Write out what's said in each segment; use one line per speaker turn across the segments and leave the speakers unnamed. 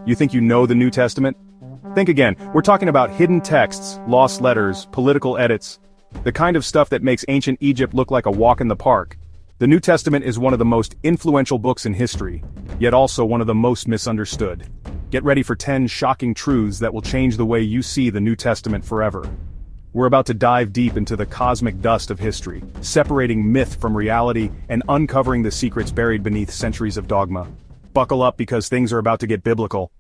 You think you know the New Testament? Think again, we're talking about hidden texts, lost letters, political edits, the kind of stuff that makes ancient Egypt look like a walk in the park. The New Testament is one of the most influential books in history, yet also one of the most misunderstood. Get ready for 10 shocking truths that will change the way you see the New Testament forever. We're about to dive deep into the cosmic dust of history, separating myth from reality and uncovering the secrets buried beneath centuries of dogma. Buckle up because things are about to get biblical.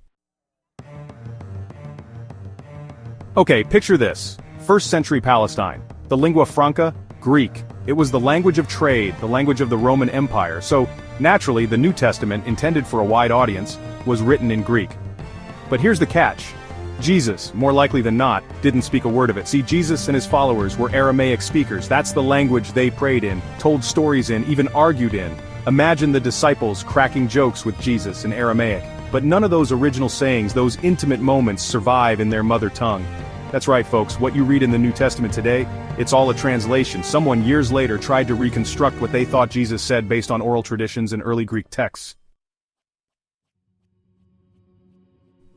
Okay, picture this. First century Palestine. The lingua franca, Greek. It was the language of trade, the language of the Roman Empire, so naturally the New Testament, intended for a wide audience, was written in Greek. But here's the catch. Jesus, more likely than not, didn't speak a word of it. See, Jesus and his followers were Aramaic speakers. That's the language they prayed in, told stories in, even argued in. Imagine the disciples cracking jokes with Jesus in Aramaic. But none of those original sayings, those intimate moments, survive in their mother tongue. That's right, folks, what you read in the New Testament today, it's all a translation. Someone years later tried to reconstruct what they thought Jesus said based on oral traditions and early Greek texts.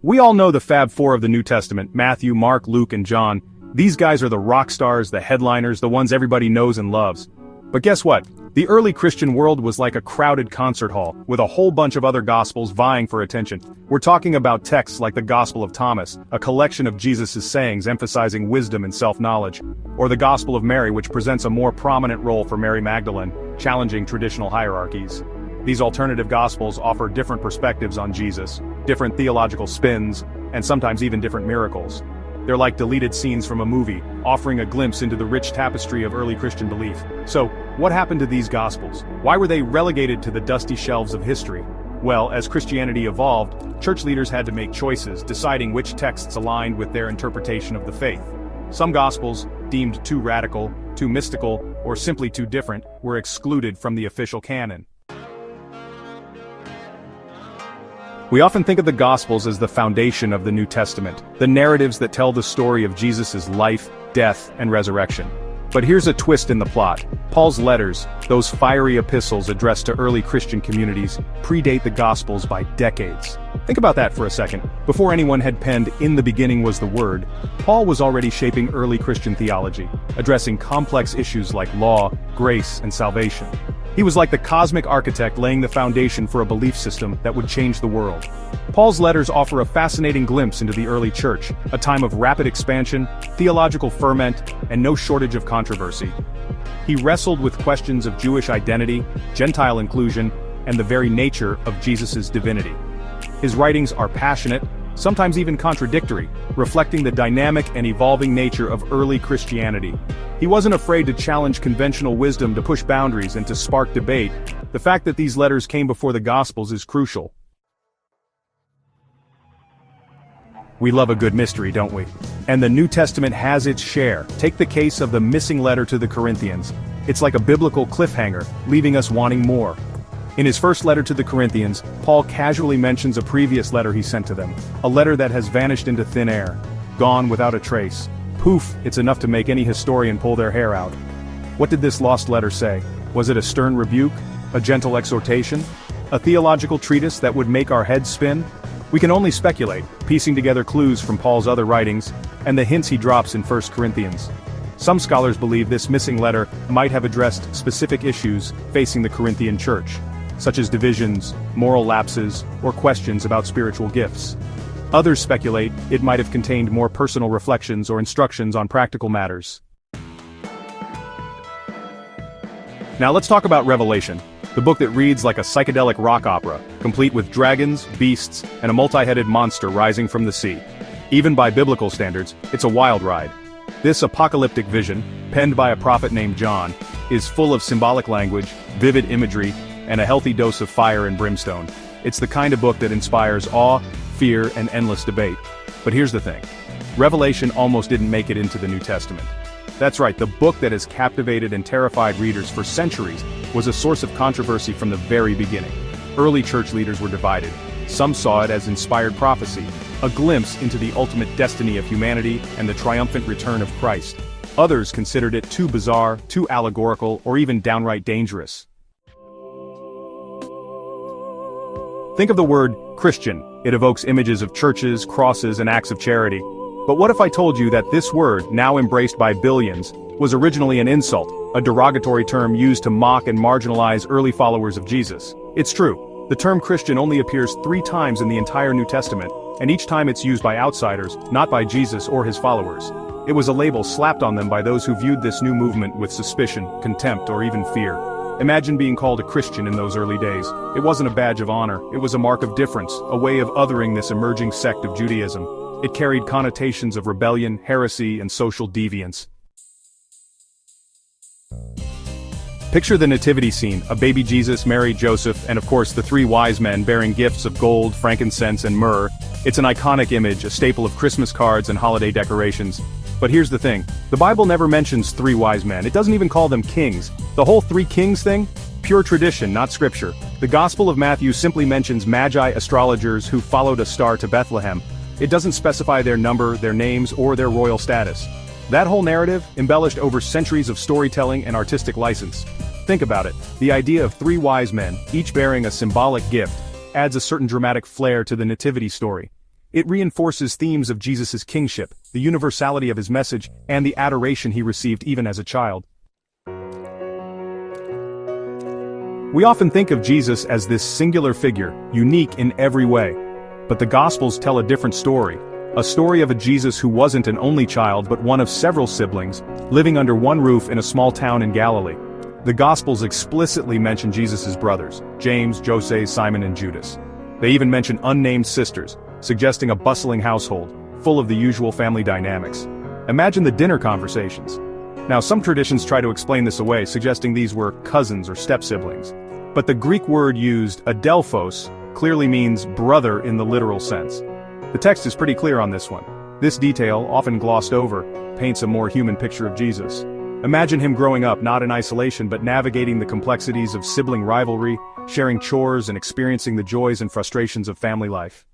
We all know the Fab Four of the New Testament: Matthew, Mark, Luke, and John. These guys are the rock stars, the headliners, the ones everybody knows and loves. But guess what? The early Christian world was like a crowded concert hall, with a whole bunch of other gospels vying for attention. We're talking about texts like the Gospel of Thomas, a collection of Jesus' sayings emphasizing wisdom and self-knowledge, or the Gospel of Mary, which presents a more prominent role for Mary Magdalene, challenging traditional hierarchies. These alternative gospels offer different perspectives on Jesus, different theological spins, and sometimes even different miracles. They're like deleted scenes from a movie, offering a glimpse into the rich tapestry of early Christian belief. So, what happened to these Gospels? Why were they relegated to the dusty shelves of history? Well, as Christianity evolved, church leaders had to make choices, deciding which texts aligned with their interpretation of the faith. Some Gospels, deemed too radical, too mystical, or simply too different, were excluded from the official canon. We often think of the Gospels as the foundation of the New Testament, the narratives that tell the story of Jesus' life, death, and resurrection. But here's a twist in the plot. Paul's letters, those fiery epistles addressed to early Christian communities, predate the Gospels by decades. Think about that for a second. Before anyone had penned "In the beginning was the Word," Paul was already shaping early Christian theology, addressing complex issues like law, grace, and salvation. He was like the cosmic architect laying the foundation for a belief system that would change the world. Paul's letters offer a fascinating glimpse into the early church, a time of rapid expansion, theological ferment, and no shortage of controversy. He wrestled with questions of Jewish identity, Gentile inclusion, and the very nature of Jesus' divinity. His writings are passionate, sometimes even contradictory, reflecting the dynamic and evolving nature of early Christianity. He wasn't afraid to challenge conventional wisdom, to push boundaries, and to spark debate. The fact that these letters came before the Gospels is crucial. We love a good mystery, don't we? And the New Testament has its share. Take the case of the missing letter to the Corinthians. It's like a biblical cliffhanger, leaving us wanting more. In his first letter to the Corinthians, Paul casually mentions a previous letter he sent to them, a letter that has vanished into thin air, gone without a trace. Poof, it's enough to make any historian pull their hair out. What did this lost letter say? Was it a stern rebuke? A gentle exhortation? A theological treatise that would make our heads spin? We can only speculate, piecing together clues from Paul's other writings, and the hints he drops in 1 Corinthians. Some scholars believe this missing letter might have addressed specific issues facing the Corinthian church, such as divisions, moral lapses, or questions about spiritual gifts. Others speculate it might have contained more personal reflections or instructions on practical matters. Now let's talk about Revelation, the book that reads like a psychedelic rock opera, complete with dragons, beasts, and a multi-headed monster rising from the sea. Even by biblical standards, it's a wild ride. This apocalyptic vision, penned by a prophet named John, is full of symbolic language, vivid imagery, and a healthy dose of fire and brimstone. It's the kind of book that inspires awe, fear, and endless debate. But here's the thing. Revelation almost didn't make it into the New Testament. That's right, the book that has captivated and terrified readers for centuries was a source of controversy from the very beginning. Early church leaders were divided. Some saw it as inspired prophecy, a glimpse into the ultimate destiny of humanity and the triumphant return of Christ. Others considered it too bizarre, too allegorical, or even downright dangerous. Think of the word Christian. It evokes images of churches, crosses, and acts of charity. But what if I told you that this word, now embraced by billions, was originally an insult, a derogatory term used to mock and marginalize early followers of Jesus? It's true. The term Christian only appears 3 times in the entire New Testament, and each time it's used by outsiders, not by Jesus or his followers. It was a label slapped on them by those who viewed this new movement with suspicion, contempt, or even fear. Imagine being called a Christian in those early days. It wasn't a badge of honor, it was a mark of difference, a way of othering this emerging sect of Judaism. It carried connotations of rebellion, heresy, and social deviance. Picture the nativity scene, a baby Jesus, Mary, Joseph, and of course the 3 wise men bearing gifts of gold, frankincense, and myrrh. It's an iconic image, a staple of Christmas cards and holiday decorations. But here's the thing, the Bible never mentions 3 wise men, it doesn't even call them kings. The whole 3 kings thing? Pure tradition, not scripture. The Gospel of Matthew simply mentions magi astrologers who followed a star to Bethlehem. It doesn't specify their number, their names, or their royal status. That whole narrative, embellished over centuries of storytelling and artistic license. Think about it, the idea of 3 wise men, each bearing a symbolic gift, adds a certain dramatic flair to the nativity story. It reinforces themes of Jesus' kingship, the universality of his message, and the adoration he received even as a child. We often think of Jesus as this singular figure, unique in every way. But the Gospels tell a different story. A story of a Jesus who wasn't an only child but one of several siblings, living under one roof in a small town in Galilee. The Gospels explicitly mention Jesus' brothers, James, Joseph, Simon, and Judas. They even mention unnamed sisters, suggesting a bustling household, full of the usual family dynamics. Imagine the dinner conversations. Now some traditions try to explain this away, suggesting these were cousins or step-siblings. But the Greek word used, adelphos, clearly means brother in the literal sense. The text is pretty clear on this one. This detail, often glossed over, paints a more human picture of Jesus. Imagine him growing up not in isolation but navigating the complexities of sibling rivalry, sharing chores and experiencing the joys and frustrations of family life.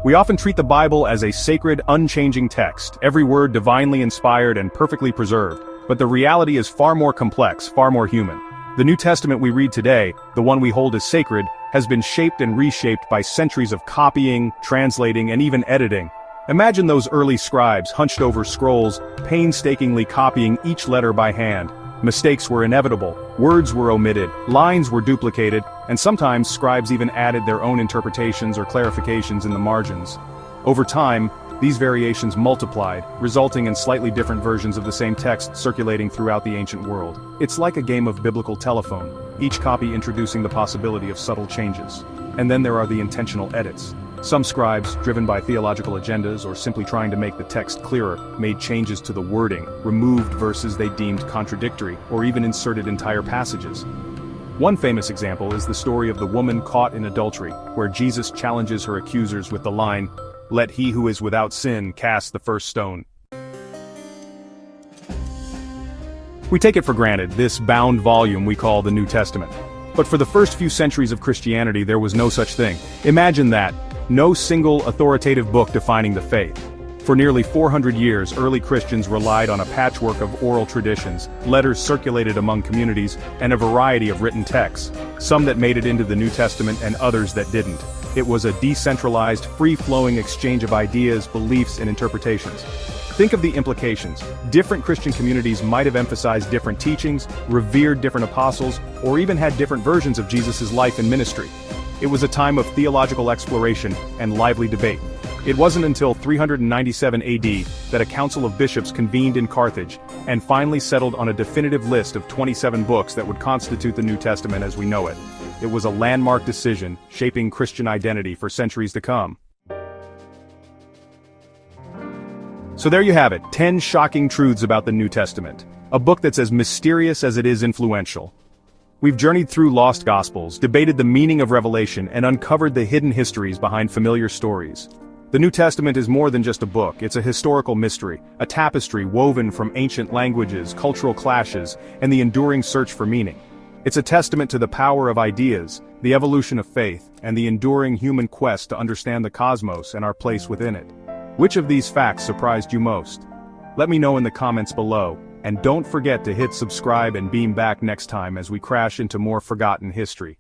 We often treat the Bible as a sacred, unchanging text, every word divinely inspired and perfectly preserved, but the reality is far more complex, far more human. The New Testament we read today, the one we hold as sacred, has been shaped and reshaped by centuries of copying, translating, and even editing. Imagine those early scribes hunched over scrolls, painstakingly copying each letter by hand. Mistakes were inevitable, words were omitted, lines were duplicated, and sometimes scribes even added their own interpretations or clarifications in the margins. Over time, these variations multiplied, resulting in slightly different versions of the same text circulating throughout the ancient world. It's like a game of biblical telephone, each copy introducing the possibility of subtle changes. And then there are the intentional edits. Some scribes, driven by theological agendas or simply trying to make the text clearer, made changes to the wording, removed verses they deemed contradictory, or even inserted entire passages. One famous example is the story of the woman caught in adultery, where Jesus challenges her accusers with the line, "Let he who is without sin cast the first stone." We take it for granted, this bound volume we call the New Testament. But for the first few centuries of Christianity there was no such thing. Imagine that. No single authoritative book defining the faith. For nearly 400 years, early Christians relied on a patchwork of oral traditions, letters circulated among communities, and a variety of written texts, some that made it into the New Testament and others that didn't. It was a decentralized, free-flowing exchange of ideas, beliefs, and interpretations. Think of the implications. Different Christian communities might have emphasized different teachings, revered different apostles, or even had different versions of Jesus' life and ministry. It was a time of theological exploration and lively debate. It wasn't until 397 AD that a council of bishops convened in Carthage and finally settled on a definitive list of 27 books that would constitute the New Testament as we know it. It was a landmark decision, shaping Christian identity for centuries to come. So there you have it, 10 shocking truths about the New Testament. A book that's as mysterious as it is influential. We've journeyed through lost gospels, debated the meaning of Revelation, and uncovered the hidden histories behind familiar stories. The New Testament is more than just a book, it's a historical mystery, a tapestry woven from ancient languages, cultural clashes, and the enduring search for meaning. It's a testament to the power of ideas, the evolution of faith, and the enduring human quest to understand the cosmos and our place within it. Which of these facts surprised you most? Let me know in the comments below. And don't forget to hit subscribe and beam back next time as we crash into more forgotten history.